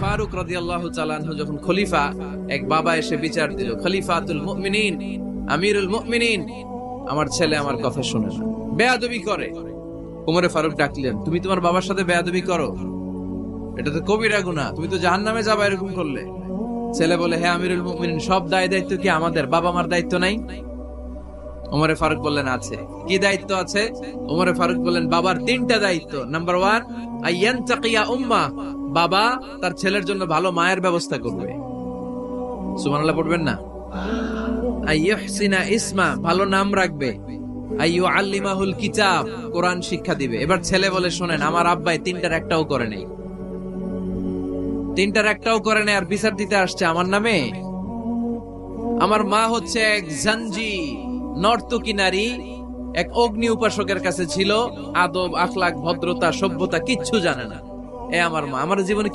ফারুক রাদিয়াল্লাহু তাআলা আনহু যখন খলিফা, এক বাবা এসে বিচার দিল, খলিফাতুল মুমিনিন, আমিরুল মুমিনিন, আমার ছেলে আমার কথা শুনে না, বেয়াদবি করে। ওমরে ফারুক ডাকলেন, তুমি তোমার বাবার সাথে বেয়াদবি করো? এটা তো কবিরা গুনাহ, তুমি তো জাহান্নামে যাবে এরকম করলে। ছেলে বলে, হ্যাঁ আমিরুল মুমিনিন, সব দায় দায়িত্ব কি আমাদের? বাবা মার দায়িত্ব নাই? ওমরে ফারুক বললেন, আছে। কি দায়িত্ব আছে? ওমরে ফারুক বললেন, বাবার 3টা দায়িত্ব। নাম্বার 1, আইয়ানতাকিয়া উম্মা, বাবা তার ছেলের জন্য ভালো মায়ের ব্যবস্থা করবে। সুবহানাল্লাহ পড়বেন না? আইয়ুহসিনা ইসমা, ভালো নাম রাখবে। আইয়ুআল্লিমাহুল কিতাব, কোরআন শিক্ষা দিবে। এবার ছেলে বলে, শোনেন, আমার আব্বাই 3টার একটাও করে নাই, 3টার একটাও করে নাই, আর বিচার দিতে আসছে আমার নামে। আমার মা হচ্ছে এক জাঞ্জি, নর্তকী নারী, এক অগ্নি উপাসকের কাছে ছিল, আদব আখলাক ভদ্রতা সভ্যতা কিচ্ছু জানে না। এ আমার মা, আমার জীবনে